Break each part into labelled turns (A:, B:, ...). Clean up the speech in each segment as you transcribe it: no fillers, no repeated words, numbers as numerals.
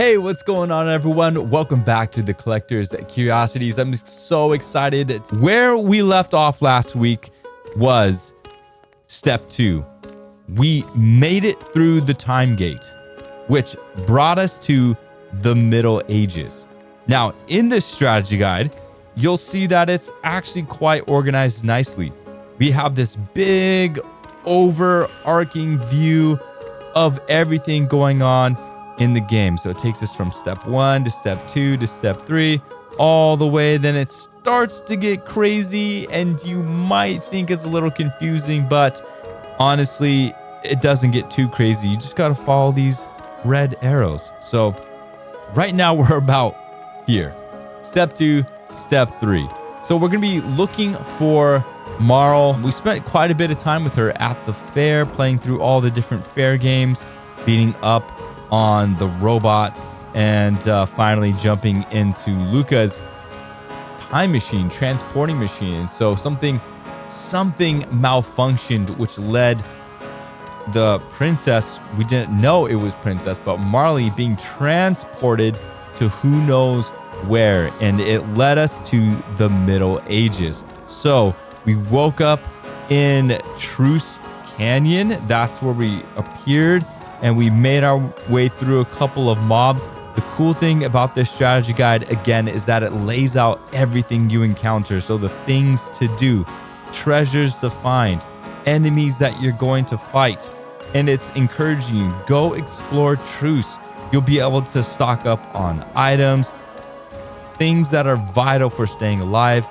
A: Hey, what's going on, everyone? Welcome back to the Collector's Curiosities. I'm so excited. Where we left off last week was step 2. We made it through the time gate, which brought us to the Middle Ages. Now, in this strategy guide, you'll see that it's actually quite organized nicely. We have this big overarching view of everything going on in the game. So it takes us from step 1 to step 2 to step 3, all the way. Then it starts to get crazy and you might think it's a little confusing, but honestly, it doesn't get too crazy. You just got to follow these red arrows. So right now we're about here. Step 2, step 3. So we're going to be looking for Marle. We spent quite a bit of time with her at the fair, playing through all the different fair games, beating up on the robot, and finally jumping into Luca's time machine, transporting machine. And so something malfunctioned, which led the princess, we didn't know it was princess, but Marle being transported to who knows where, and it led us to the Middle Ages. So we woke up in Truce Canyon. That's where we appeared, and we made our way through a couple of mobs. The cool thing about this strategy guide, again, is that it lays out everything you encounter. So the things to do, treasures to find, enemies that you're going to fight. And it's encouraging you, go explore Truce. You'll be able to stock up on items, things that are vital for staying alive.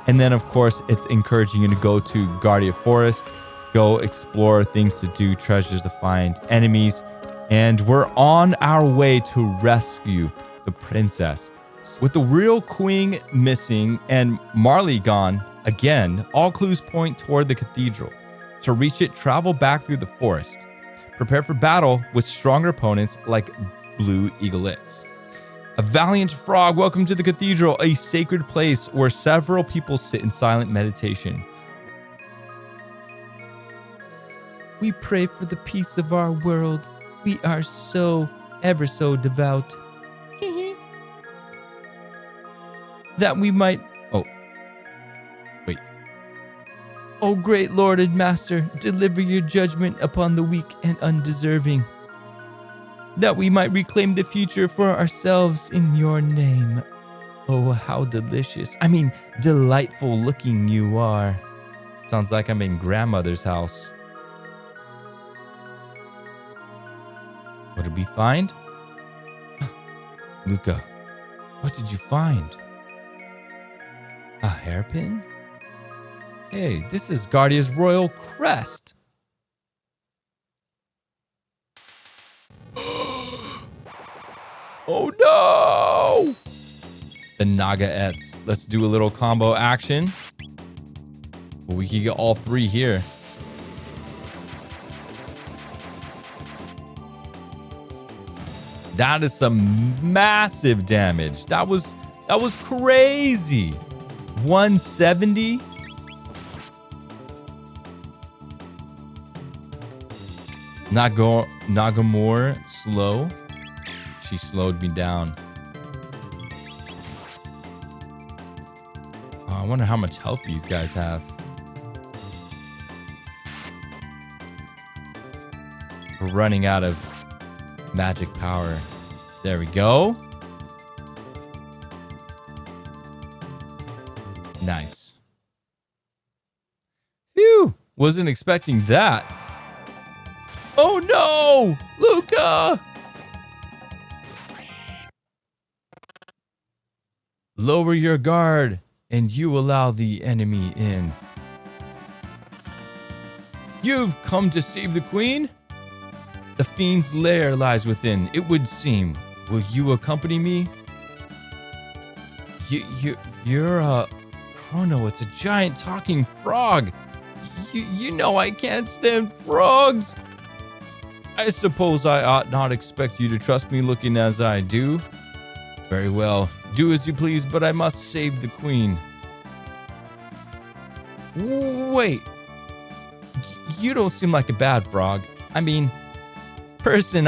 A: And then, of course, it's encouraging you to go to Guardia Forest, go explore, things to do, treasures to find, enemies. And we're on our way to rescue the princess. With the real queen missing and Marle gone, again, all clues point toward the cathedral. To reach it, travel back through the forest. Prepare for battle with stronger opponents like blue eaglets. A valiant frog, welcome to the cathedral, a sacred place where several people sit in silent meditation. We pray for the peace of our world. We are so, ever so devout. That we might... Oh, wait. Oh, great Lord and Master, deliver your judgment upon the weak and undeserving. That we might reclaim the future for ourselves in your name. Oh, how delicious. I mean, delightful looking you are. Sounds like I'm in grandmother's house. What did we find? Luca, what did you find? A hairpin? Hey, this is Guardia's royal crest. Oh no! The Nagaettes. Let's do a little combo action. Well, we can get all 3 here. That is some massive damage. That was crazy. 170. Nagamore slow. She slowed me down. Oh, I wonder how much health these guys have. We're running out of magic power. There we go. Nice. Phew! Wasn't expecting that. Oh no! Luca! Lower your guard, and you allow the enemy in. You've come to save the queen? The fiend's lair lies within, it would seem. Will you accompany me? You're a Crono. It's a giant talking frog. You know I can't stand frogs. I suppose I ought not expect you to trust me looking as I do. Very well. Do as you please, but I must save the queen. Wait. You don't seem like a bad frog. I mean, person,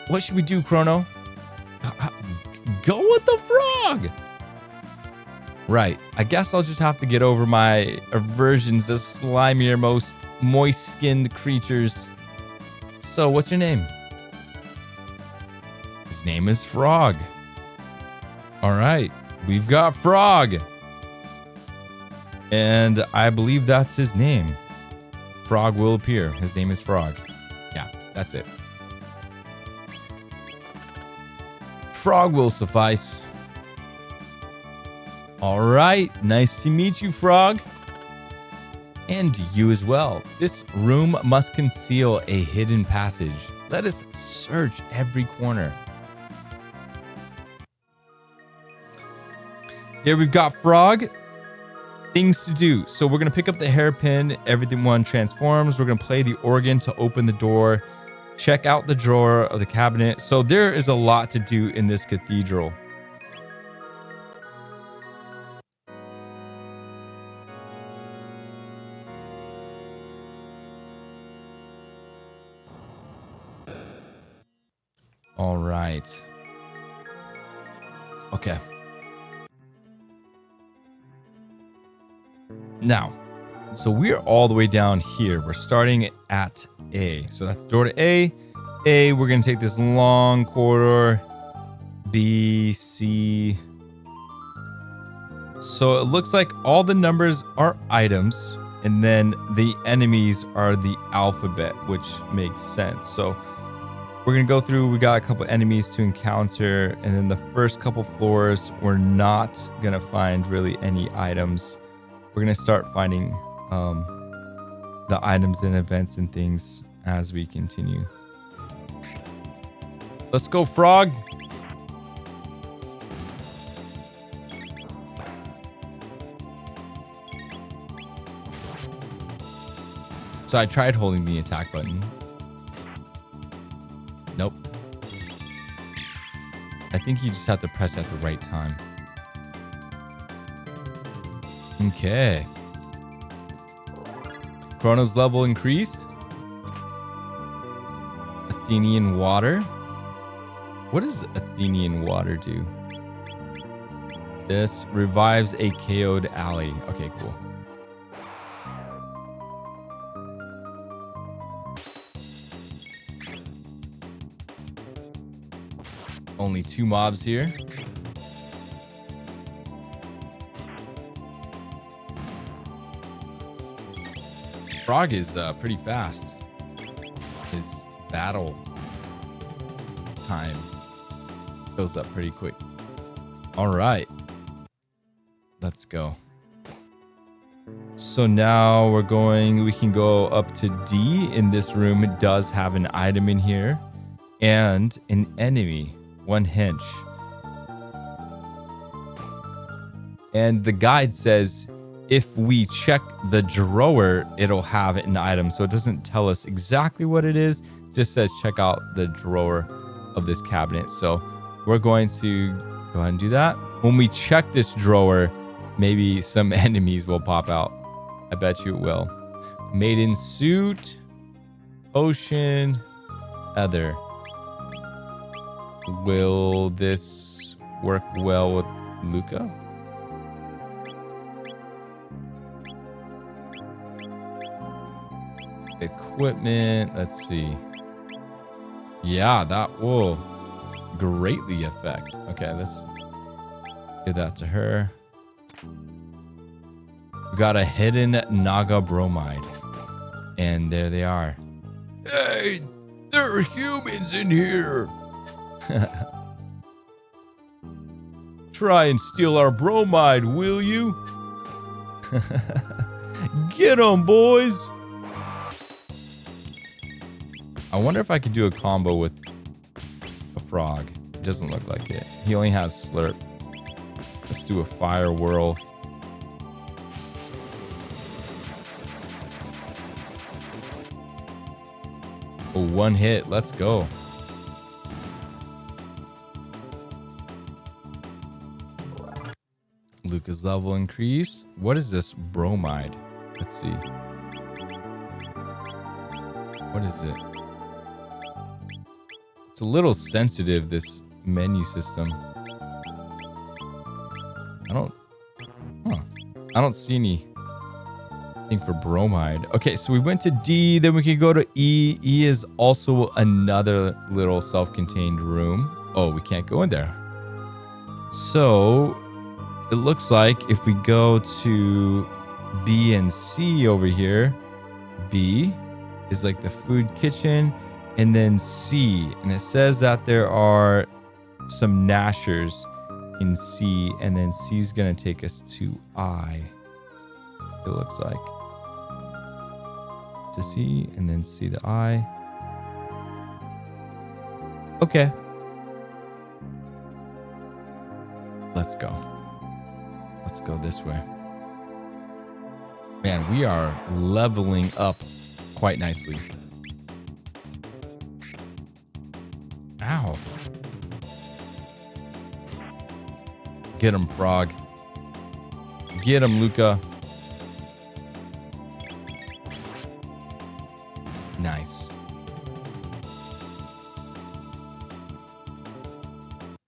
A: What should we do, Chrono? Go with the frog. Right. I guess I'll just have to get over my aversions to slimier, most moist-skinned creatures. So, what's your name? His name is Frog. All right. We've got Frog. And I believe that's his name. Frog will appear. His name is Frog. Yeah, that's it. Frog will suffice. All right. Nice to meet you, Frog. And you as well. This room must conceal a hidden passage. Let us search every corner. Here we've got Frog. Things to do. So we're going to pick up the hairpin. Everything one transforms. We're going to play the organ to open the door. Check out the drawer of the cabinet. So there is a lot to do in this cathedral. All right. Okay. Now, so we're all the way down here. We're starting at A. So that's the door to A. A, we're going to take this long corridor. B, C. So it looks like all the numbers are items, and then the enemies are the alphabet, which makes sense. So we're going to go through. We got a couple enemies to encounter, and then the first couple floors, we're not going to find really any items. We're going to start finding the items and events and things as we continue. Let's go, Frog. So I tried holding the attack button. Nope. I think you just have to press at the right time. Okay. Chrono's level increased. Athenian water. What does Athenian water do? This revives a KO'd ally. Okay, cool. Only 2 mobs here. Frog is pretty fast. His battle time fills up pretty quick. All right. Let's go. So now we can go up to D in this room. It does have an item in here and an enemy. 1 hench. And the guide says if we check the drawer, it'll have an item. So it doesn't tell us exactly what it is. It just says check out the drawer of this cabinet. So we're going to go ahead and do that. When we check this drawer, maybe some enemies will pop out. I bet you it will. Maiden suit, potion, other. Will this work well with Luca? Equipment, let's see. Yeah, that will greatly affect. Okay, let's give that to her. We got a hidden Naga bromide. And there they are. Hey, there are humans in here. Try and steal our bromide, will you? Get 'em, boys. I wonder if I could do a combo with a frog. It doesn't look like it. He only has slurp. Let's do a fire whirl. Oh, 1 hit. Let's go. Luca's level increase. What is this bromide? Let's see. What is it? It's a little sensitive, this menu system. I don't see anything for bromide. Okay, so we went to D, then we can go to E. E is also another little self-contained room. Oh, we can't go in there. So it looks like if we go to B and C over here, B is like the food kitchen, and then C, and it says that there are some Nashers in C, and then C is gonna take us to I. It looks like to C, and then C to I. Okay, let's go. Let's go this way. Man, we are leveling up quite nicely. Ow. Get him, Frog. Get him, Luca. Nice.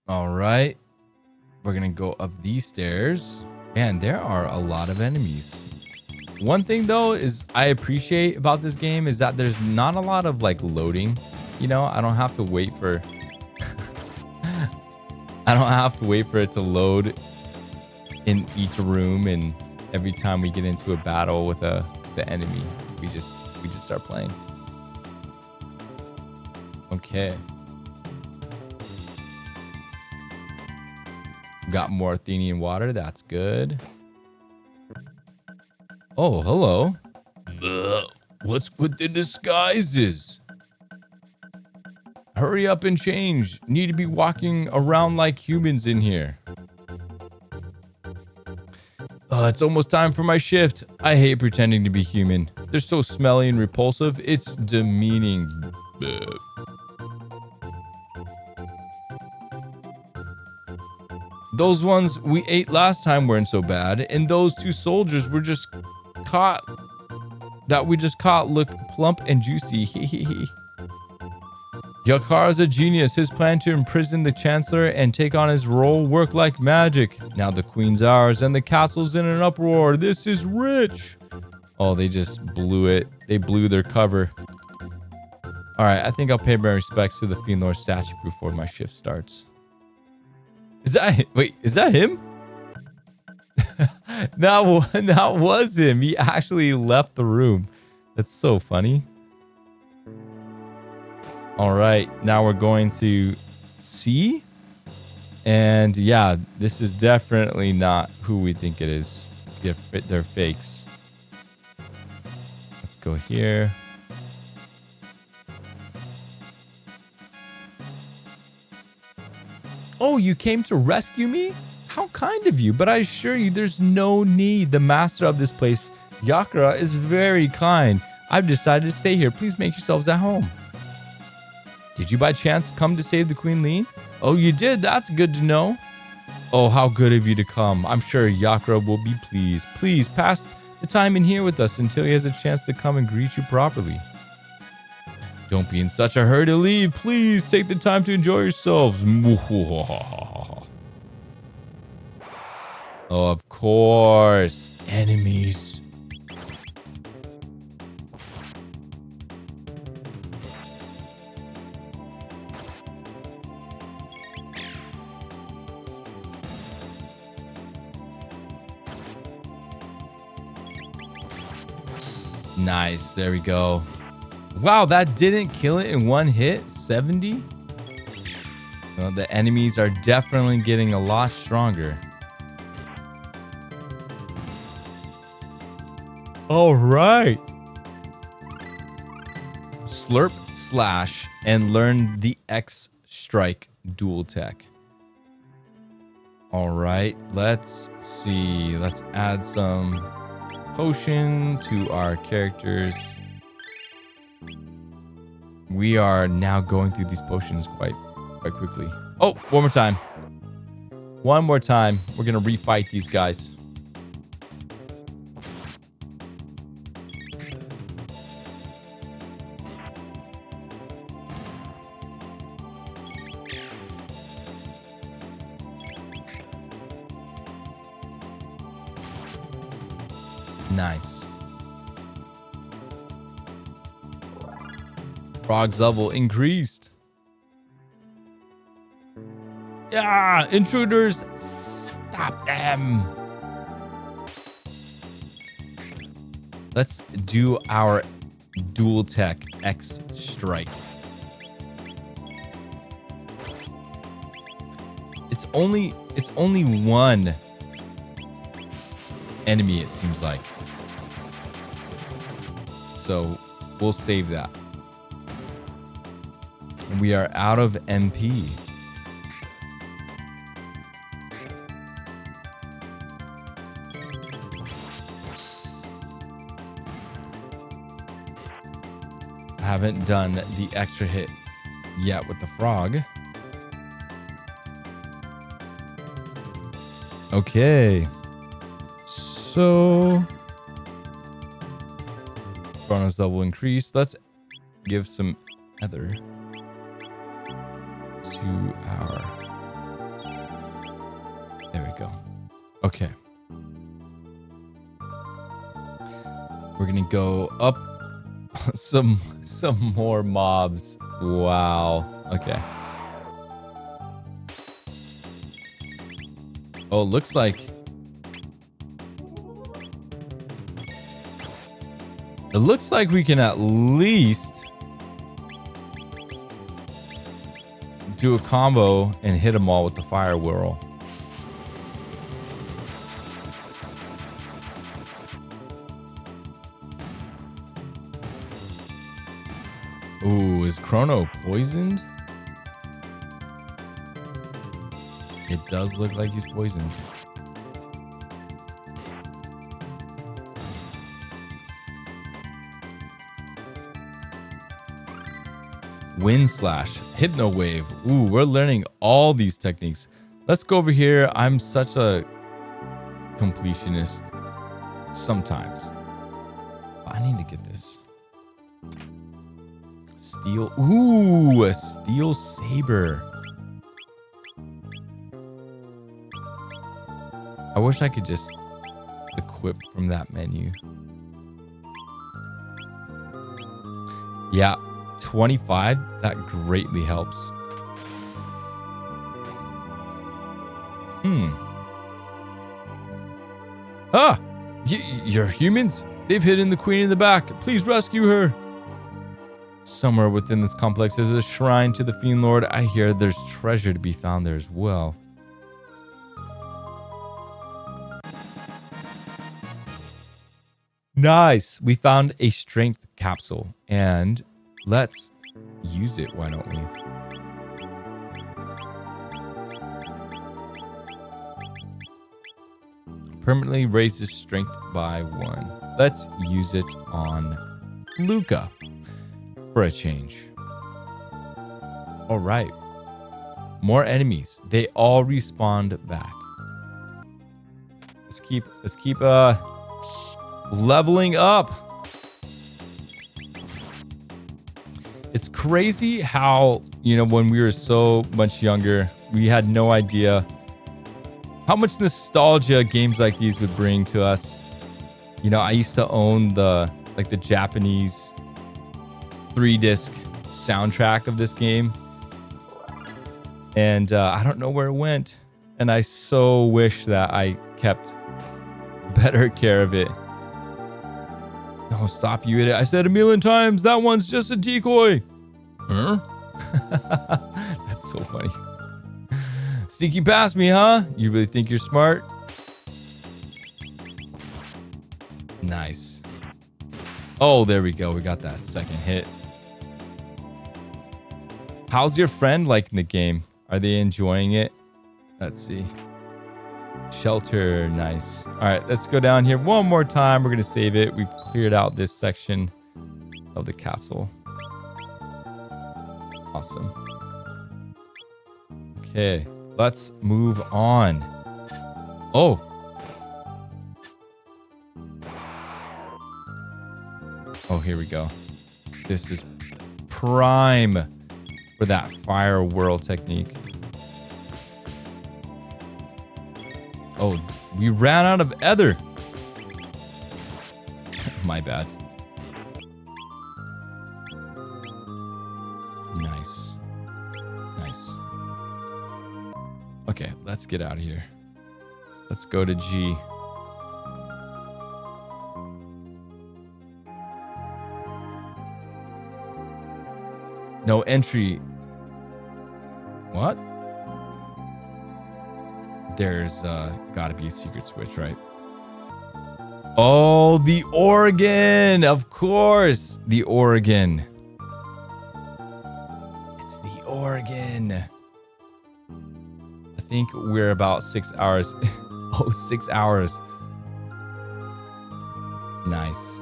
A: All right. We're going to go up these stairs. Man, there are a lot of enemies. One thing, though, is I appreciate about this game is that there's not a lot of, like, loading. You know, I don't have to wait for... I don't have to wait for it to load in each room, and every time we get into a battle with the enemy, we just start playing. Okay. Got more Athenian water. That's good. Oh, hello. What's with the disguises? Hurry up and change. Need to be walking around like humans in here. It's almost time for my shift. I hate pretending to be human. They're so smelly and repulsive. It's demeaning. Those ones we ate last time weren't so bad, and those two soldiers we just caught look plump and juicy. Yakara's a genius. His plan to imprison the Chancellor and take on his role worked like magic. Now the Queen's ours and the castle's in an uproar. This is rich. Oh, they just blew it. They blew their cover. All right, I think I'll pay my respects to the Fiend Lord statue before my shift starts. Is that him? That was him. He actually left the room. That's so funny. All right, now we're going to C. And yeah, this is definitely not who we think it is. They're fakes. Let's go here. Oh, you came to rescue me? How kind of you, but I assure you there's no need. The master of this place, Yakara, is very kind. I've decided to stay here. Please make yourselves at home. Did you by chance come to save the Queen Leene? Oh, you did? That's good to know. Oh, how good of you to come. I'm sure Yakara will be pleased. Please pass the time in here with us until he has a chance to come and greet you properly. Don't be in such a hurry to leave. Please take the time to enjoy yourselves. Oh, of course. Enemies. Nice. There we go. Wow, that didn't kill it in one hit. 70? Well, the enemies are definitely getting a lot stronger. All right. Slurp slash and learn the X strike dual tech. All right, let's see. Let's add some potion to our characters. We are now going through these potions quite quickly. Oh, one more time. One more time. We're going to refight these guys. Nice. Frog's level increased. Yeah, intruders, stop them. Let's do our dual tech X strike. It's only one enemy, it seems like. So we'll save that. We are out of MP. I haven't done the extra hit yet with the frog. Okay. So Chrono's level increased. Let's give some ether to our... There we go. Okay. We're gonna go up some more mobs. Wow. Okay. Oh, it looks like we can at least do a combo and hit them all with the fire whirl. Ooh, is Crono poisoned? It does look like he's poisoned. Wind slash, hypno wave. Ooh, we're learning all these techniques. Let's go over here. I'm such a completionist sometimes. I need to get this. Steel. Ooh, a steel saber. I wish I could just equip from that menu. Yeah, 25. That greatly helps. Ah! You're humans? They've hidden the queen in the back. Please rescue her. Somewhere within this complex is a shrine to the Fiend Lord. I hear there's treasure to be found there as well. Nice. We found a strength capsule and let's use it. Why don't we? Permanently raises strength by 1. Let's use it on Luca for a change. All right. More enemies. They all respawn back. Let's keep leveling up. It's crazy how, when we were so much younger, we had no idea how much nostalgia games like these would bring to us. I used to own the Japanese 3-disc soundtrack of this game. And I don't know where it went. And I so wish that I kept better care of it. No, stop, you idiot. I said 1,000,000 times, that one's just a decoy. Huh? That's so funny. Sneaky past me, huh? You really think you're smart? Nice. Oh, there we go. We got that second hit. How's your friend liking the game? Are they enjoying it? Let's see. Shelter, nice. All right, let's go down here one more time. We're going to save it. We've cleared out this section of the castle. Awesome. Okay, let's move on. Oh. Oh, here we go. This is prime for that fire whirl technique. Oh, we ran out of ether. My bad. Nice. Nice. Okay, let's get out of here. Let's go to G. No entry. What? There's gotta be a secret switch, right? Oh, the organ! Of course! The organ. It's the organ. I think we're about 6 hours. Oh, 6 hours. Nice.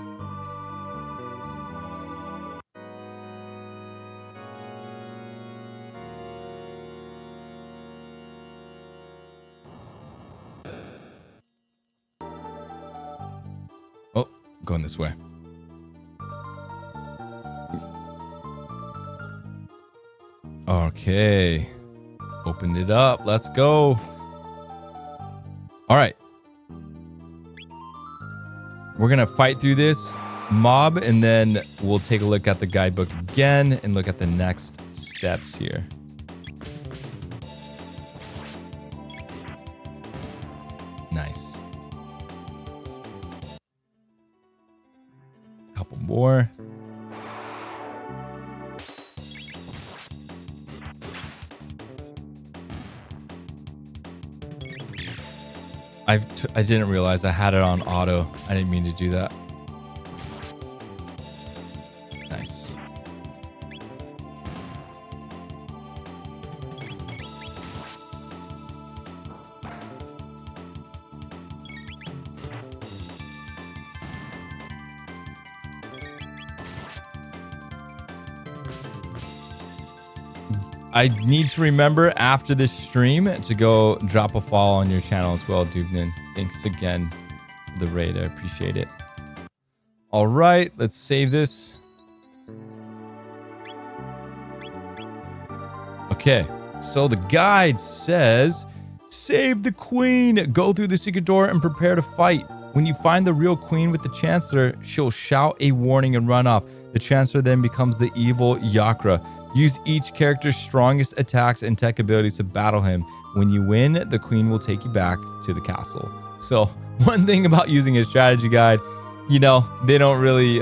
A: Oh, going this way. Okay. Opened it up. Let's go. All right. We're going to fight through this mob and then we'll take a look at the guidebook again and look at the next steps here. Nice. Couple more. I didn't realize I had it on auto. I didn't mean to do that. Nice. I need to remember after this stream to go drop a follow on your channel as well, Duvnin. Thanks again for the raid. I appreciate it. All right, let's save this. Okay, so the guide says, save the queen, go through the secret door and prepare to fight. When you find the real queen with the chancellor, she'll shout a warning and run off. The chancellor then becomes the evil Yakra. Use each character's strongest attacks and tech abilities to battle him. When you win, the queen will take you back to the castle. So one thing about using a strategy guide, you know, they don't really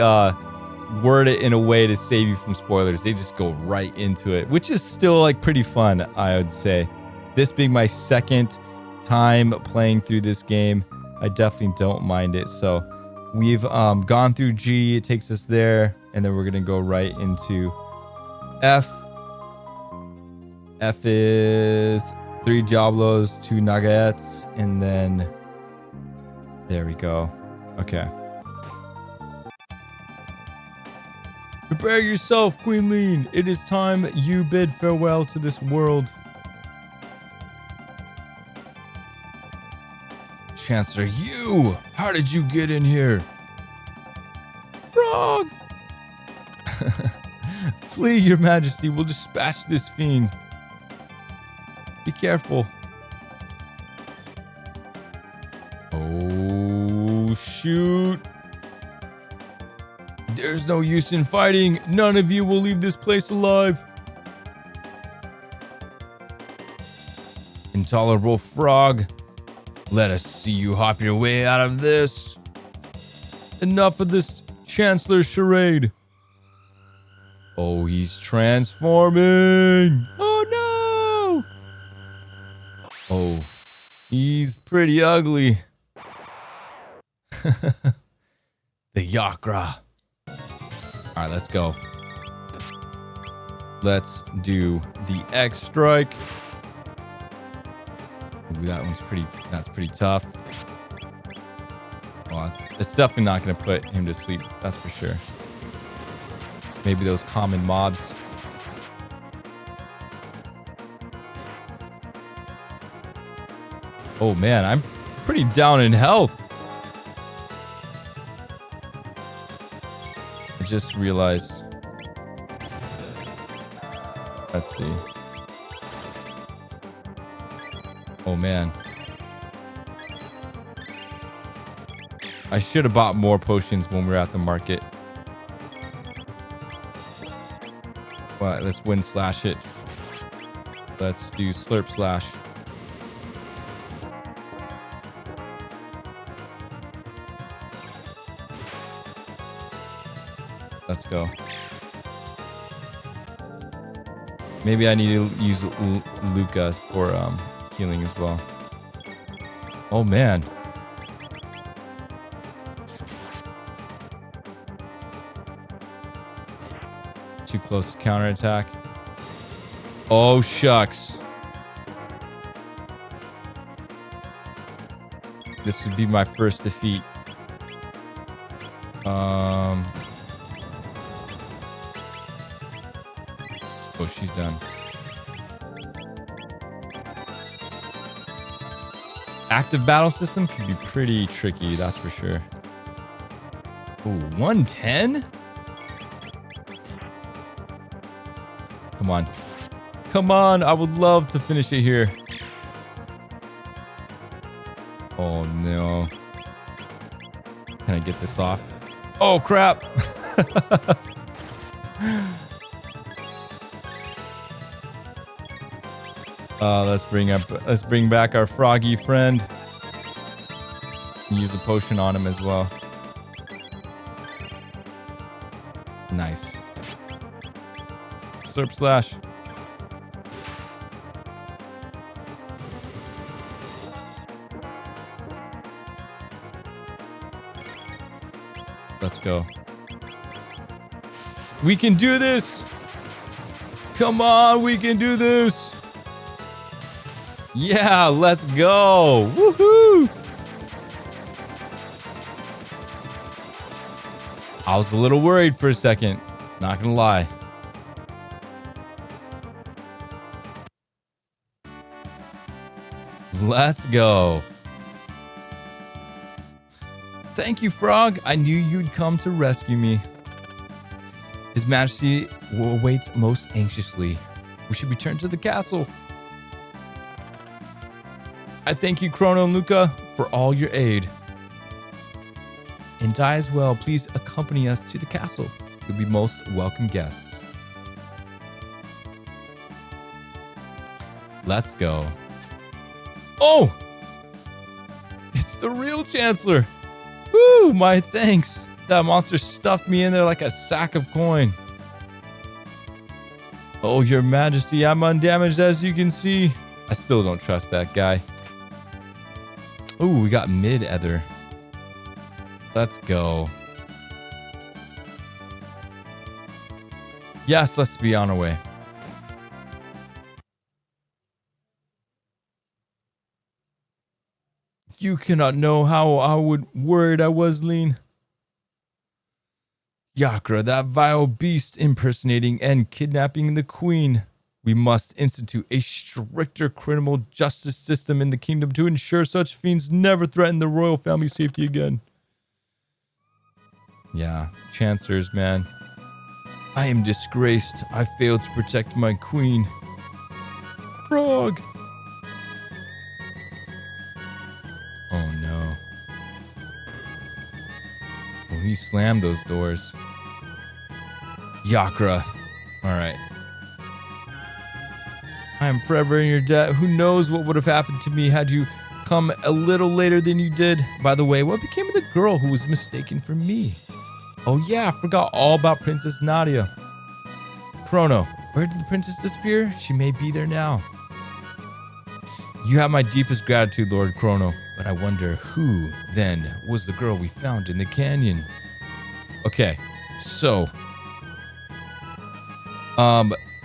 A: word it in a way to save you from spoilers. They just go right into it, which is still like pretty fun, I would say. This being my second time playing through this game, I definitely don't mind it. So we've gone through G, it takes us there, and then we're gonna go right into F. F is 3 Diablos, 2 Nagaets, and then there we go. Okay. Prepare yourself, Queen Leene. It is time you bid farewell to this world. Chancellor, you! How did you get in here? Frog! Flee, your majesty. We'll dispatch this fiend. Be careful. Oh, shoot. There's no use in fighting. None of you will leave this place alive. Intolerable frog. Let us see you hop your way out of this. Enough of this chancellor charade. Oh, he's transforming. Oh, no. Oh, he's pretty ugly. The Yakra. All right, let's go. Let's do the X strike. Ooh, that's pretty tough. Well, it's definitely not going to put him to sleep. That's for sure. Maybe those common mobs. Oh man, I'm pretty down in health. I just realized. Let's see. Oh man. I should have bought more potions when we were at the market. Well, let's wind slash it. Let's do slurp slash. Let's go. Maybe I need to use Luca for healing as well. Oh man. Too close to counterattack. Oh shucks. This would be my first defeat. Oh, she's done. Active battle system can be pretty tricky, that's for sure. Ooh, 110? Come on. Come on, I would love to finish it here. Oh no. Can I get this off? Oh crap. Let's bring back our froggy friend. Use a potion on him as well. Nice. Slurp slash. Let's go. We can do this. Come on, we can do this. Yeah, let's go. Woohoo! I was a little worried for a second. Not gonna lie. Let's go. Thank you, Frog. I knew you'd come to rescue me. His Majesty awaits most anxiously. We should return to the castle. I thank you, Crono and Luca, for all your aid. And Di as well, please accompany us to the castle. You'll be most welcome guests. Let's go. Oh! It's the real Chancellor. Woo, my thanks. That monster stuffed me in there like a sack of coin. Oh, Your Majesty, I'm undamaged as you can see. I still don't trust that guy. Ooh, we got mid-ether. Let's go. Yes, let's be on our way. You cannot know how worried I was, Leene. Yakra, that vile beast impersonating and kidnapping the queen. We must institute a stricter criminal justice system in the kingdom to ensure such fiends never threaten the royal family's safety again. Yeah, Chancellors, man. I am disgraced. I failed to protect my queen. Frog. Oh no. Oh, he slammed those doors. Yakra. Alright. I am forever in your debt. Who knows what would have happened to me had you come a little later than you did. By the way, what became of the girl who was mistaken for me? Oh yeah, I forgot all about Princess Nadia. Crono, where did the princess disappear? She may be there now. You have my deepest gratitude, Lord Crono. But I wonder who, then, was the girl we found in the canyon? Okay, so...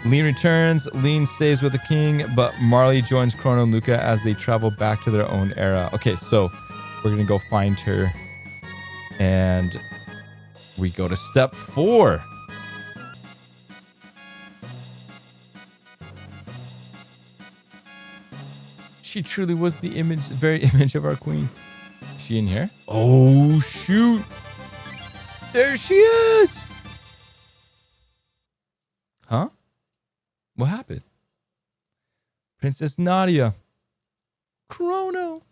A: Leene returns. Leene stays with the king, but Marle joins Crono and Luca as they travel back to their own era. Okay, so we're gonna go find her, and we go to step 4. She truly was the very image of our queen. Is she in here? Oh shoot! There she is! Huh? What happened? Princess Nadia. Crono.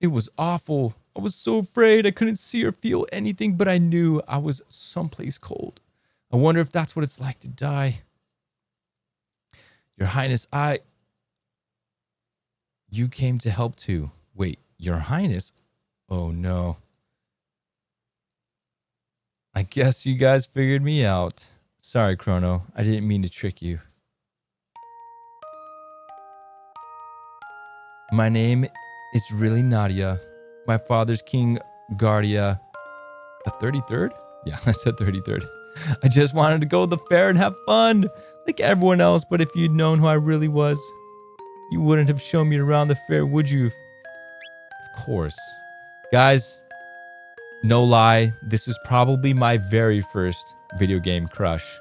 A: It was awful. I was so afraid I couldn't see or feel anything, but I knew I was someplace cold. I wonder if that's what it's like to die. Your Highness, You came to help too. Wait, Your Highness? Oh no. I guess you guys figured me out. Sorry, Crono. I didn't mean to trick you. My name is really Nadia. My father's King Guardia. The 33rd? Yeah, I said 33rd. I just wanted to go to the fair and have fun, like everyone else, but if you'd known who I really was, you wouldn't have shown me around the fair, would you? Of course. Guys, no lie, this is probably my very first video game crush.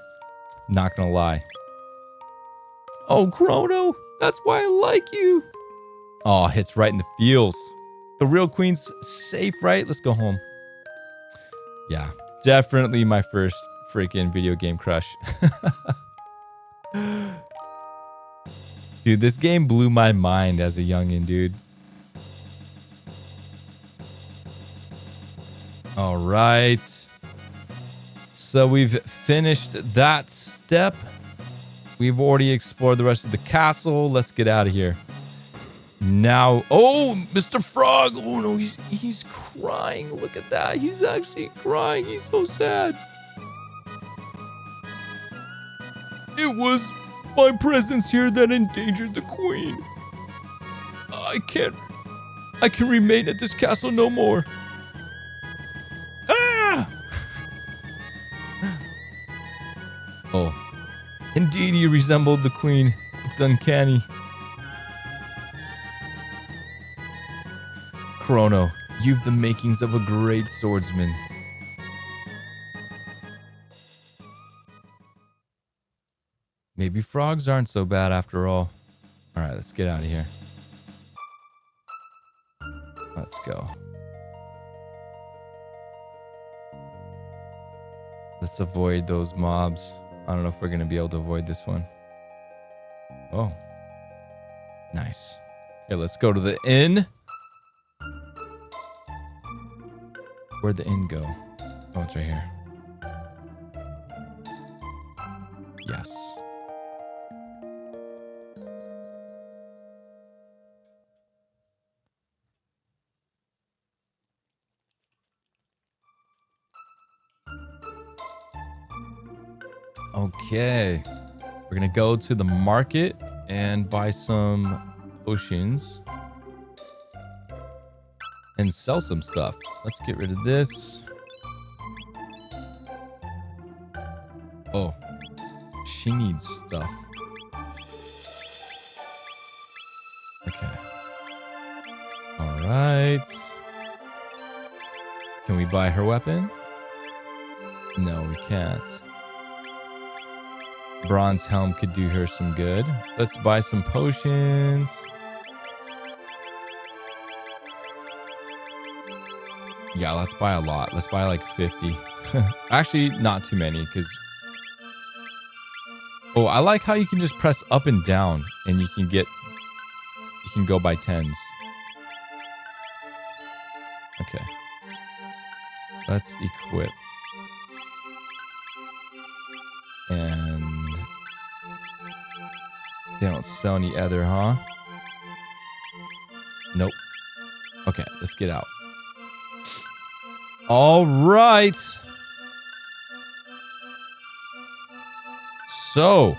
A: Not gonna lie. Oh, Crono, that's why I like you. Oh, hits right in the feels. The real queen's safe, right? Let's go home. Yeah, definitely my first freaking video game crush. Dude, this game blew my mind as a youngin', dude. All right. So we've finished that step. We've already explored the rest of the castle. Let's get out of here. Now, oh, Mr. Frog. Oh no, he's crying. Look at that. He's actually crying. He's so sad. It was my presence here that endangered the queen. I can remain at this castle no more. Ah! Oh, indeed he resembled the queen. It's uncanny. Crono, you've the makings of a great swordsman. Maybe frogs aren't so bad after all. All right, let's get out of here. Let's go. Let's avoid those mobs. I don't know if we're going to be able to avoid this one. Oh. Nice. Okay, let's go to the inn. Where'd the inn go? Oh, it's right here. Yes. Okay, we're gonna go to the market and buy some potions and sell some stuff. Let's get rid of this. Oh, she needs stuff. Okay. All right. Can we buy her weapon? No, we can't. Bronze helm could do her some good. Let's buy some potions. Yeah, let's buy a lot. Let's buy like 50. Actually, not too many because... Oh, I like how you can just press up and down and you can go by tens. Okay. Let's equip. And they don't sell any other, huh? Nope. Okay, let's get out. All right. So,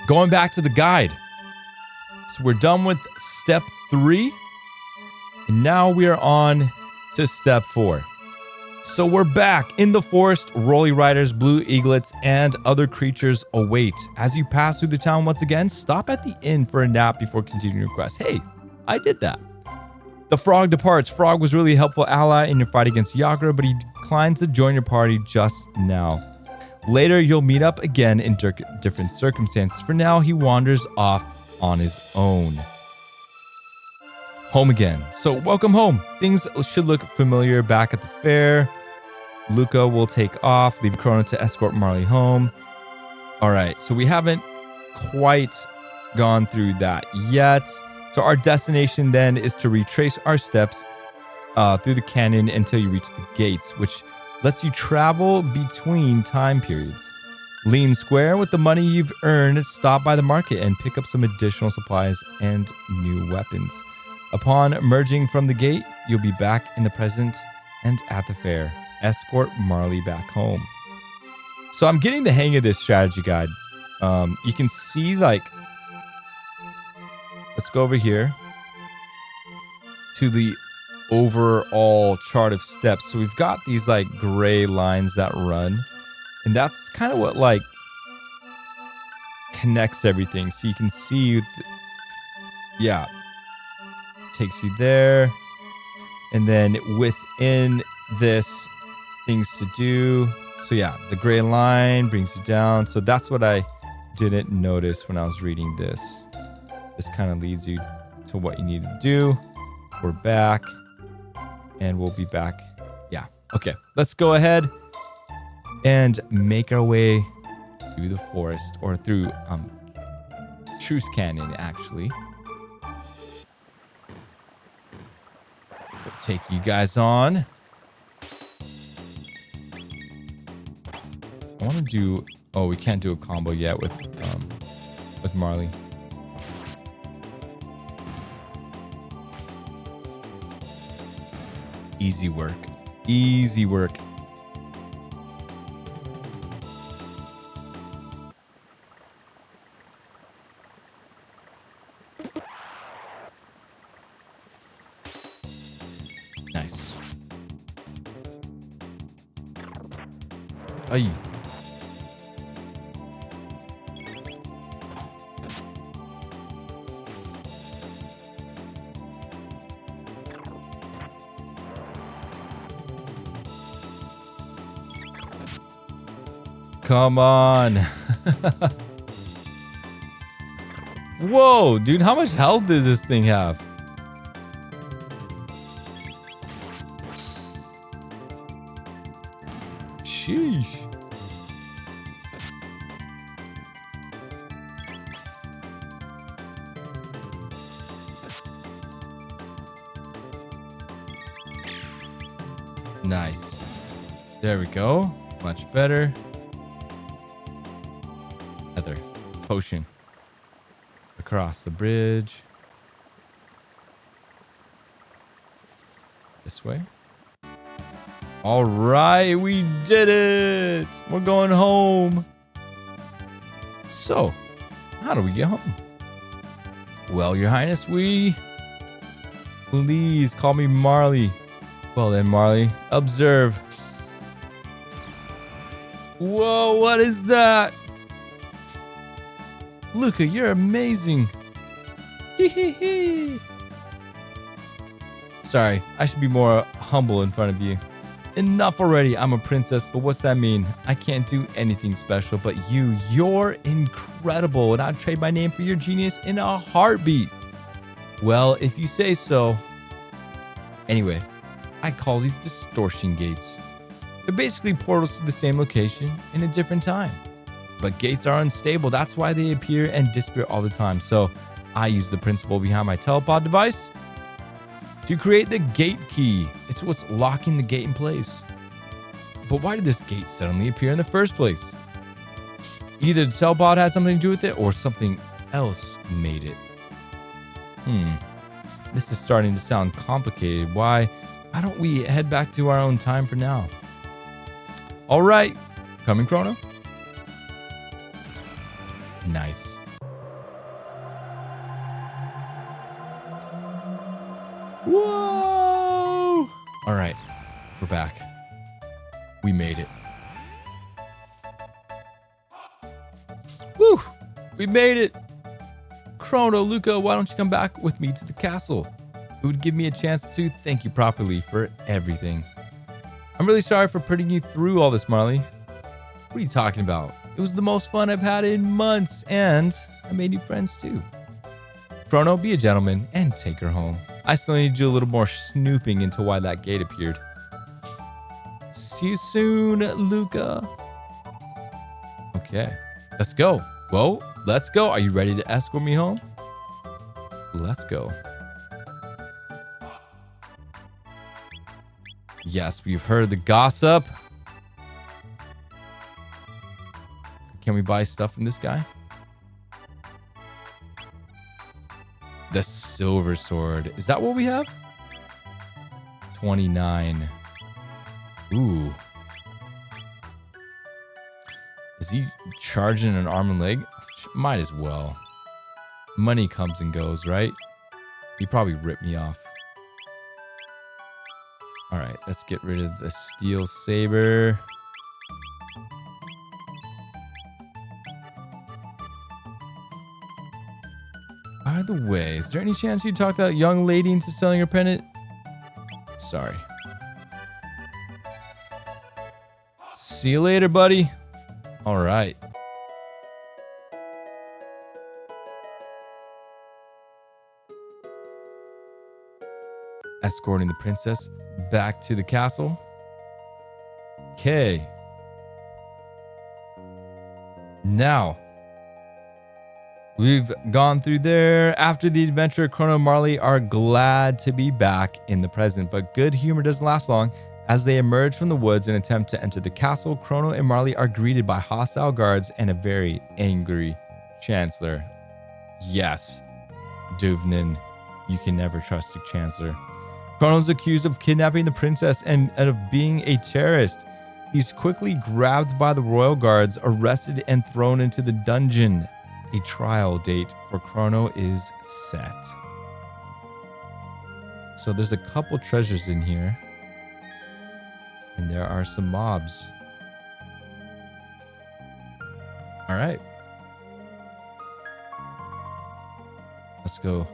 A: going back to the guide. So we're done with step 3. And now we are on to step 4. So we're back in the forest. Rolly riders, blue eaglets, and other creatures await. As you pass through the town once again, stop at the inn for a nap before continuing your quest. Hey, I did that. The frog departs. Frog was really a helpful ally in your fight against Yagra, but he declines to join your party just now. Later, you'll meet up again in different circumstances. For now, he wanders off on his own. Home again. So welcome home. Things should look familiar back at the fair. Luca will take off, leave Crono to escort Marle home. All right, so we haven't quite gone through that yet. So our destination then is to retrace our steps through the canyon until you reach the gates, which lets you travel between time periods. Lean Square with the money you've earned, stop by the market and pick up some additional supplies and new weapons. Upon emerging from the gate, you'll be back in the present and at the fair. Escort Marle back home. So I'm getting the hang of this strategy guide. You can see like, let's go over here to the overall chart of steps. So we've got these like gray lines that run, and that's kind of what like connects everything. So you can see, yeah, takes you there. And then within this, things to do. So yeah, the gray line brings you down. So that's what I didn't notice when I was reading this. This kind of leads you to what you need to do. We're back and we'll be back. Yeah. Okay. Let's go ahead and make our way through the forest, or through Truce Canyon, actually. We'll take you guys on. I want to do... Oh, we can't do a combo yet with Marle. Easy work. Easy work. Nice. Aye. Come on. Whoa, dude, how much health does this thing have? Sheesh. Nice. There we go. Much better. Another potion. Across the bridge. This way. All right, we did it. We're going home. So, how do we get home? Well, Your Highness, please call me Marle. Well then, Marle, observe. Whoa, what is that? Luca, you're amazing. Hee hee hee. Sorry, I should be more humble in front of you. Enough already, I'm a princess, but what's that mean? I can't do anything special, but you're incredible, and I'd trade my name for your genius in a heartbeat. Well, if you say so. Anyway, I call these distortion gates. They're basically portals to the same location in a different time. But gates are unstable, that's why they appear and disappear all the time. So I use the principle behind my telepod device to create the gate key. It's what's locking the gate in place. But why did this gate suddenly appear in the first place? Either the telepod had something to do with it or something else made it. This is starting to sound complicated. Why don't we head back to our own time for now? All right, coming, Crono. Nice. Whoa! All right, we're back. We made it. Woo! We made it! Crono, Luca, why don't you come back with me to the castle? It would give me a chance to thank you properly for everything. I'm really sorry for putting you through all this, Marle. What are you talking about? It was the most fun I've had in months, and I made new friends too. Crono, be a gentleman and take her home. I still need to do a little more snooping into why that gate appeared. See you soon, Luca. Okay, let's go. Whoa, let's go. Are you ready to escort me home? Let's go. Yes, we've heard the gossip. Can we buy stuff from this guy? The silver sword. Is that what we have? 29. Ooh. Is he charging an arm and leg? Might as well. Money comes and goes, right? He probably ripped me off. All right, let's get rid of the steel saber. By the way, is there any chance you talked that young lady into selling her pendant? Sorry. See you later, buddy. All right. Escorting the princess back to the castle. Okay. Now, we've gone through there. After the adventure, Crono and Marle are glad to be back in the present, but good humor doesn't last long. As they emerge from the woods and attempt to enter the castle, Crono and Marle are greeted by hostile guards and a very angry chancellor. Yes, Duvnin, you can never trust a chancellor. Crono's accused of kidnapping the princess and of being a terrorist. He's quickly grabbed by the royal guards, arrested, and thrown into the dungeon. A trial date for Crono is set. So there's a couple treasures in here. And there are some mobs. All right. Let's go.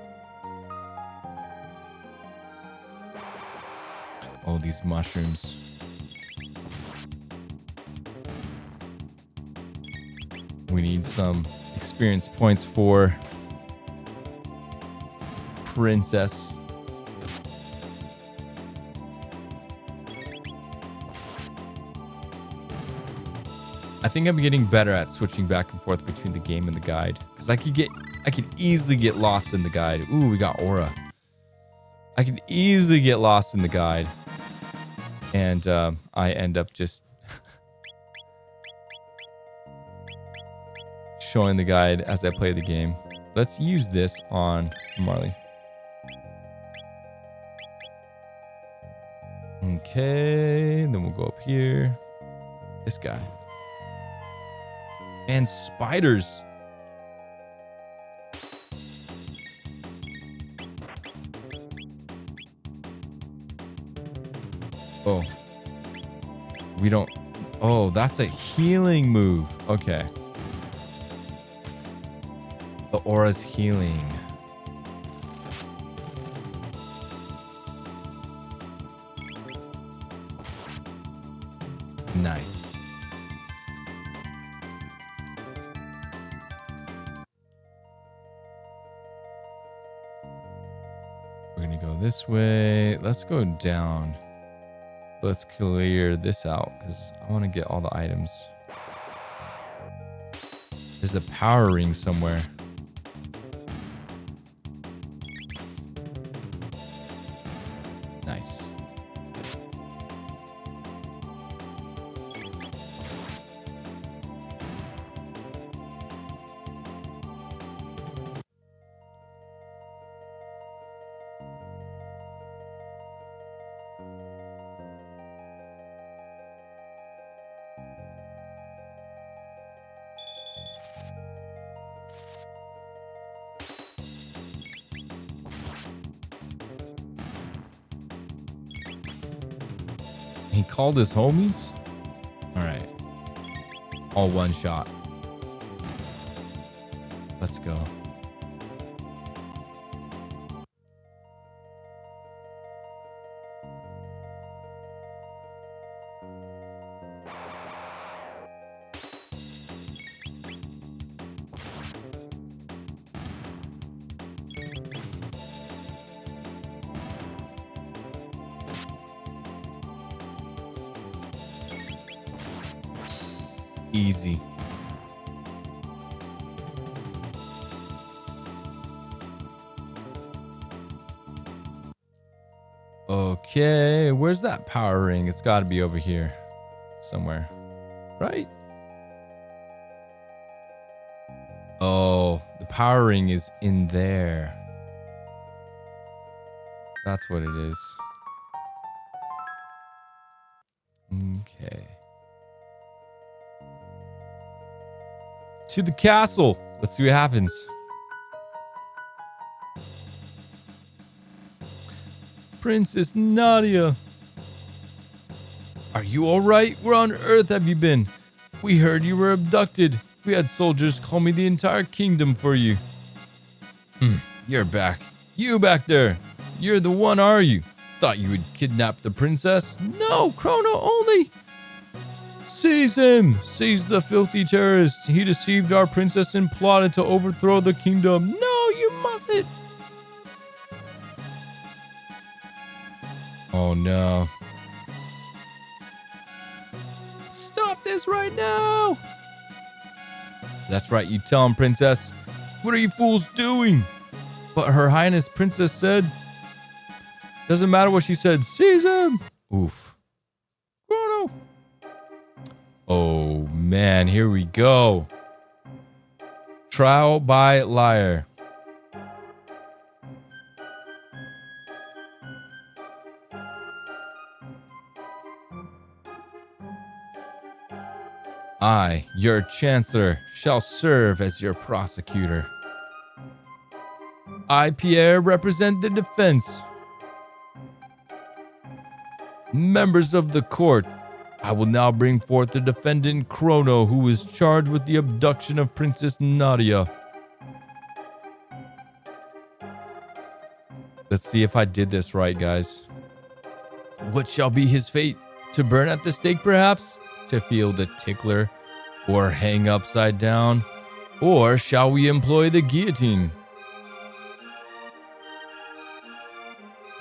A: Oh, these mushrooms. We need some experience points for Princess. I think I'm getting better at switching back and forth between the game and the guide, because I could easily get lost in the guide. Ooh, we got aura. I could easily get lost in the guide, and I end up just showing the guide as I play the game. Let's use this on Marle. Okay, then we'll go up here. This guy. And spiders. Oh. We don't... Oh, that's a healing move. Okay. The aura's healing. Nice. We're gonna go this way. Let's go down. Let's clear this out because I want to get all the items. There's a power ring somewhere. Nice. He called his homies? All right. All one shot. Let's go. Easy. Okay, where's that power ring? It's got to be over here somewhere, right? Oh, the power ring is in there. That's what it is. Okay. To the castle. Let's see what happens. Princess Nadia. Are you all right? Where on earth have you been? We heard you were abducted. We had soldiers call me the entire kingdom for you. You're back. You back there. You're the one, are you? Thought you had kidnapped the princess? No, Crono only. Seize him. Seize the filthy terrorist. He deceived our princess and plotted to overthrow the kingdom. No, you mustn't. Oh no. Stop this right now. That's right, you tell him, princess. What are you fools doing? But Her Highness Princess said. Doesn't matter what she said. Seize him. Oof. Crono. Oh man, here we go. Trial by liar. I, your chancellor, shall serve as your prosecutor. I, Pierre, represent the defense. Members of the court, I will now bring forth the defendant Crono, who is charged with the abduction of Princess Nadia. Let's see if I did this right, guys. What shall be his fate? To burn at the stake, perhaps? To feel the tickler? Or hang upside down? Or shall we employ the guillotine?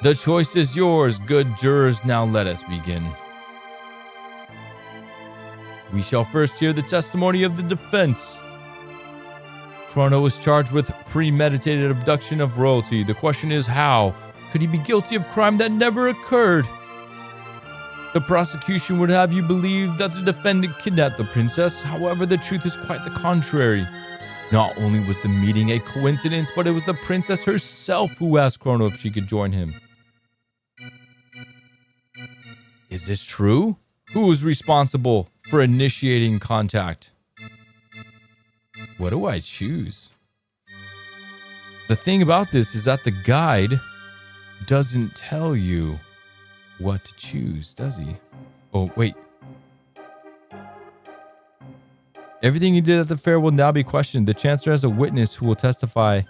A: The choice is yours, good jurors. Now let us begin. We shall first hear the testimony of the defense. Crono was charged with premeditated abduction of royalty. The question is, how could he be guilty of crime that never occurred? The prosecution would have you believe that the defendant kidnapped the princess. However, the truth is quite the contrary. Not only was the meeting a coincidence, but it was the princess herself who asked Crono if she could join him. Is this true? Who is responsible for initiating contact? What do I choose? The thing about this is that the guide doesn't tell you what to choose, does he? Oh, wait. Everything you did at the fair will now be questioned. The Chancellor has a witness who will testify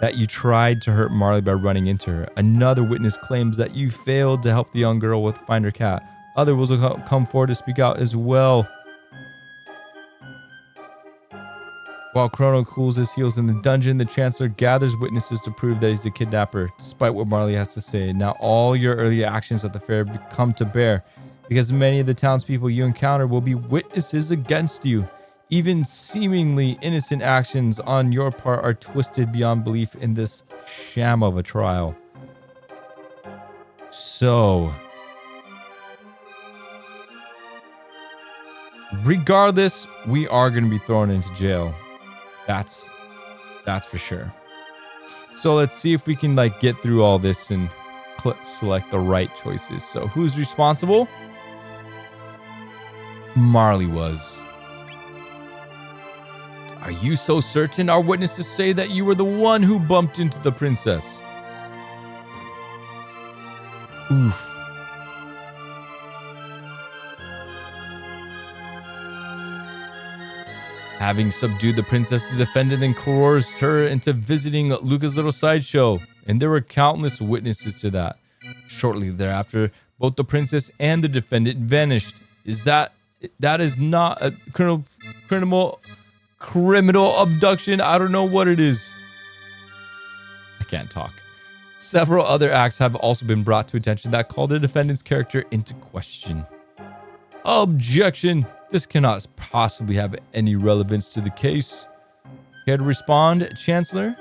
A: that you tried to hurt Marle by running into her. Another witness claims that you failed to help the young girl with find her cat. Others will come forward to speak out as well. While Crono cools his heels in the dungeon, the Chancellor gathers witnesses to prove that he's the kidnapper, despite what Marle has to say. Now all your earlier actions at the fair come to bear, because many of the townspeople you encounter will be witnesses against you. Even seemingly innocent actions on your part are twisted beyond belief in this sham of a trial. So, regardless, we are going to be thrown into jail. That's for sure. So let's see if we can get through all this and select the right choices. So who's responsible? Marle was. Are you so certain? Our witnesses say that you were the one who bumped into the princess. Oof. Having subdued the princess, the defendant then coerced her into visiting Luca's little sideshow, and there were countless witnesses to that. Shortly thereafter, both the princess and the defendant vanished. That is not a criminal abduction? I don't know what it is. I can't talk. Several other acts have also been brought to attention that call the defendant's character into question. Objection. This cannot possibly have any relevance to the case. Care to respond, Chancellor?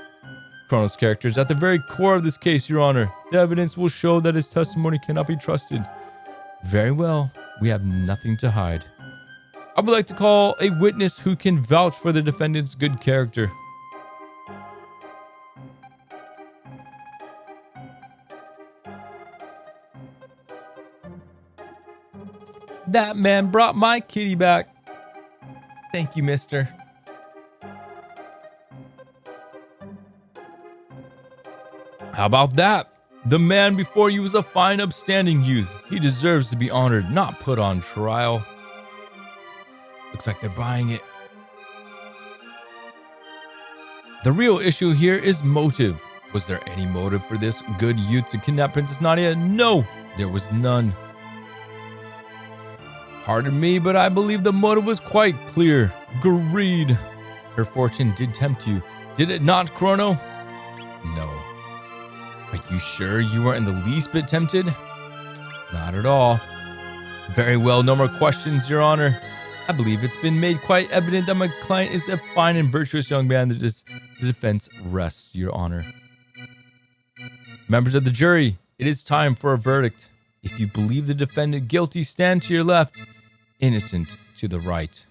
A: Crono's character is at the very core of this case, Your Honor. The evidence will show that his testimony cannot be trusted. Very well. We have nothing to hide. I would like to call a witness who can vouch for the defendant's good character. That man brought my kitty back. Thank you, mister. How about that? The man before you was a fine, upstanding youth. He deserves to be honored, not put on trial. Looks like they're buying it. The real issue here is motive. Was there any motive for this good youth to kidnap Princess Nadia? No, there was none. Pardon me, but I believe the motive was quite clear. Greed. Her fortune did tempt you, did it not, Crono? No. Are you sure you weren't in the least bit tempted? Not at all. Very well, no more questions, Your Honor. I believe it's been made quite evident that my client is a fine and virtuous young man. The defense rests, Your Honor. Members of the jury, it is time for a verdict. If you believe the defendant guilty, stand to your left. Innocent to the right.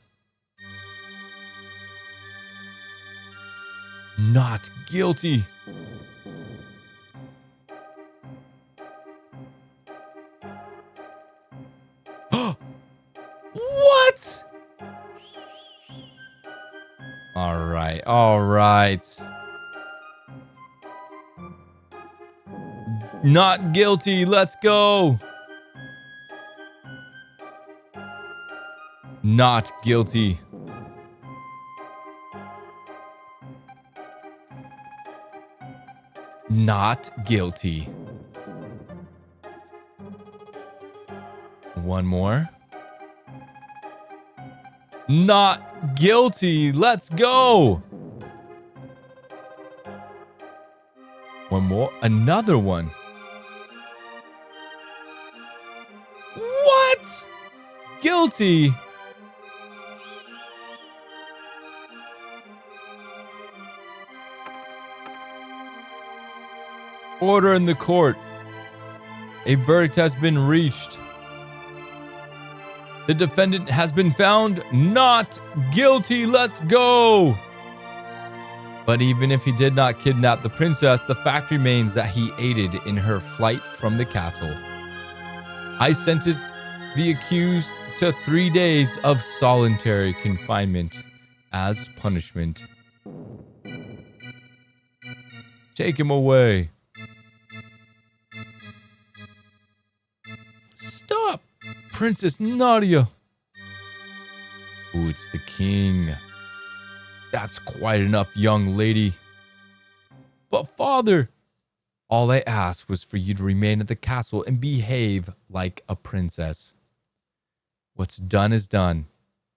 A: Not guilty. What? All right. Not guilty. Let's go. Not guilty. Not guilty. One more. Not guilty. Let's go. One more. Another one. What? Guilty. Order in the court. A verdict has been reached. The defendant has been found not guilty. Let's go. But even if he did not kidnap the princess, the fact remains that he aided in her flight from the castle. I sentenced the accused to 3 days of solitary confinement as punishment. Take him away. Stop, Princess Nadia. Ooh, it's the king. That's quite enough, young lady. But father, all I asked was for you to remain at the castle and behave like a princess. What's done is done.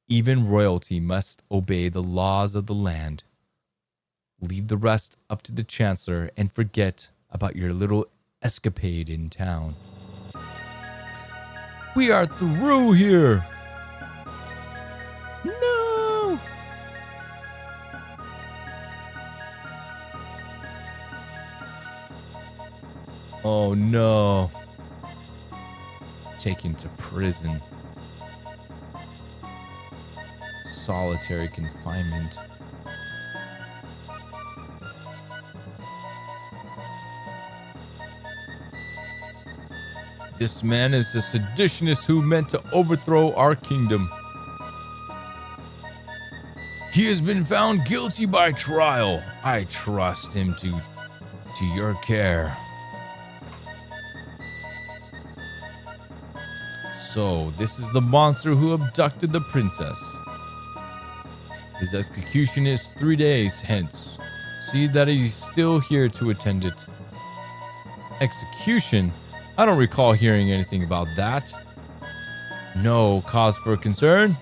A: Even royalty must obey the laws of the land. Leave the rest up to the Chancellor and forget about your little escapade in town. We are through here. No. Oh no. Taken to prison. Solitary confinement. This man is a seditionist who meant to overthrow our kingdom. He has been found guilty by trial. I trust him to your care. So, this is the monster who abducted the princess. His execution is 3 days hence. See that he's still here to attend it. Execution? I don't recall hearing anything about that. No cause for concern.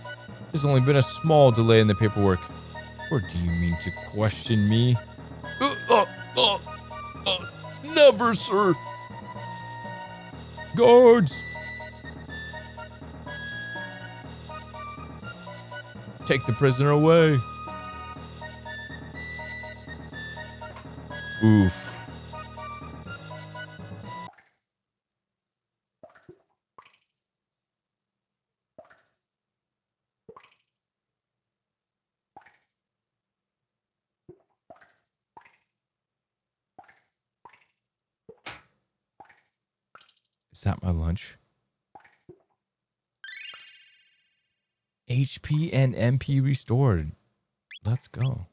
A: There's only been a small delay in the paperwork. Or do you mean to question me? Never, sir. Guards! Take the prisoner away. Oof. Is that my lunch? HP and MP restored. Let's go.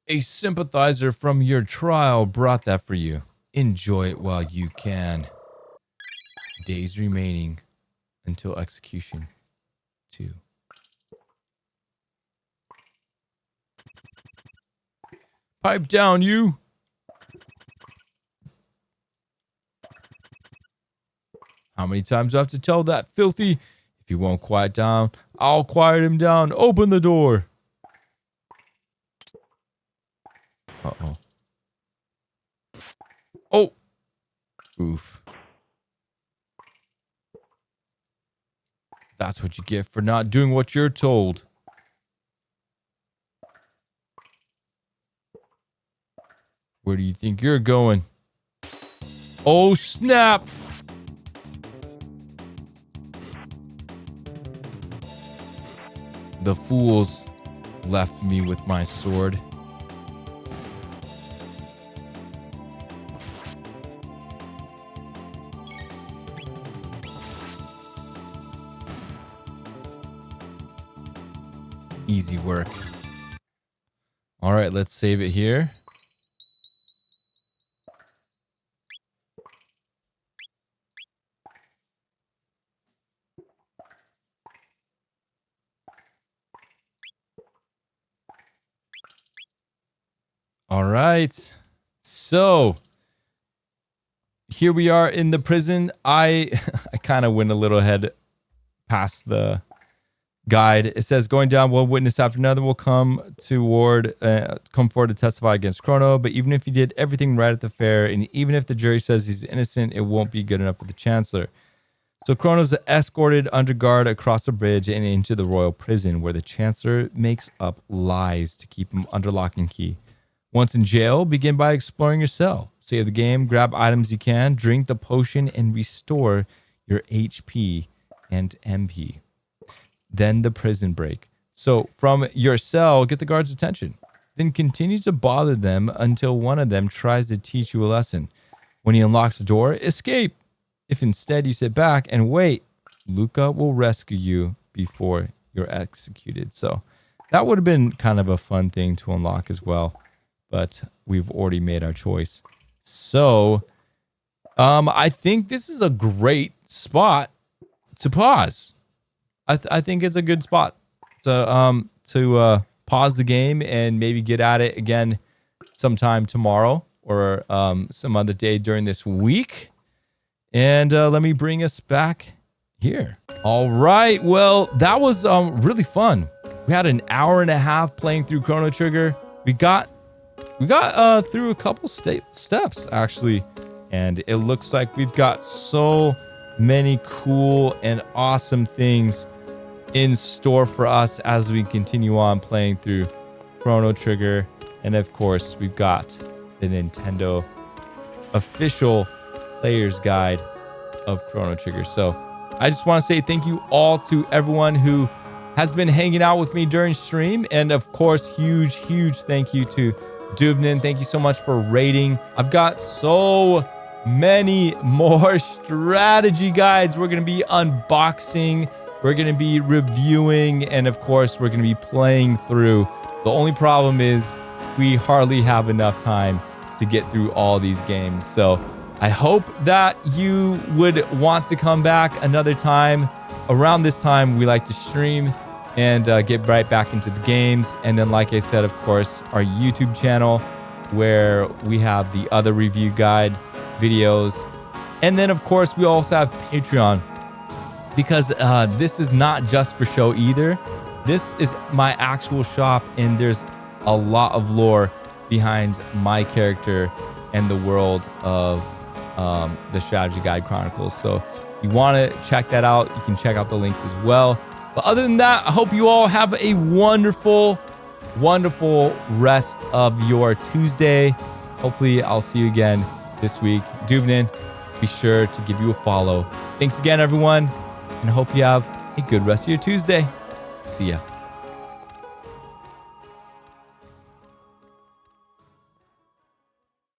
A: A sympathizer from your trial brought that for you. Enjoy it while you can. Days remaining until execution. 2. Pipe down, you! How many times do I have to tell that filthy? If he won't quiet down, I'll quiet him down. Open the door. Uh-oh. Oh! Oof. That's what you get for not doing what you're told. Where do you think you're going? Oh, snap! The fools left me with my sword. Easy work. All right, let's save it here. All right. So here we are in the prison. I kind of went a little ahead past the guide. It says going down, one witness after another will come forward to testify against Crono. But even if he did everything right at the fair, and even if the jury says he's innocent, it won't be good enough for the chancellor. So Crono's escorted under guard across the bridge and into the royal prison, where the chancellor makes up lies to keep him under lock and key. Once in jail, begin by exploring your cell. Save the game, grab items you can, drink the potion, and restore your HP and MP. Then the prison break. So from your cell, get the guard's attention. Then continue to bother them until one of them tries to teach you a lesson. When he unlocks the door, escape. If instead you sit back and wait, Luca will rescue you before you're executed. So that would have been kind of a fun thing to unlock as well. But we've already made our choice. So, I think this is a great spot to pause. I think it's a good spot to pause the game and maybe get at it again sometime tomorrow or some other day during this week. And let me bring us back here. All right. Well, that was really fun. We had an hour and a half playing through Chrono Trigger. We got through a couple steps actually, and it looks like we've got so many cool and awesome things in store for us as we continue on playing through Chrono Trigger. And of course, we've got the Nintendo official player's guide of Chrono Trigger. So I just want to say thank you all to everyone who has been hanging out with me during stream, and of course, huge thank you to Dubnin. Thank you so much for rating. I've got so many more strategy guides we're going to be unboxing, we're going to be reviewing, and of course, we're going to be playing through. The only problem is we hardly have enough time to get through all these games. So I hope that you would want to come back another time. Around this time, we like to stream and get right back into the games. And then, like I said, of course, our YouTube channel where we have the other review guide videos. And then, of course, we also have Patreon, because this is not just for show either. This is my actual shop, and there's a lot of lore behind my character and the world of the Strategy Guide Chronicles. So if you want to check that out, you can check out the links as well. But other than that, I hope you all have a wonderful, wonderful rest of your Tuesday. Hopefully, I'll see you again this week. Duvnin, be sure to give you a follow. Thanks again, everyone, and I hope you have a good rest of your Tuesday. See ya.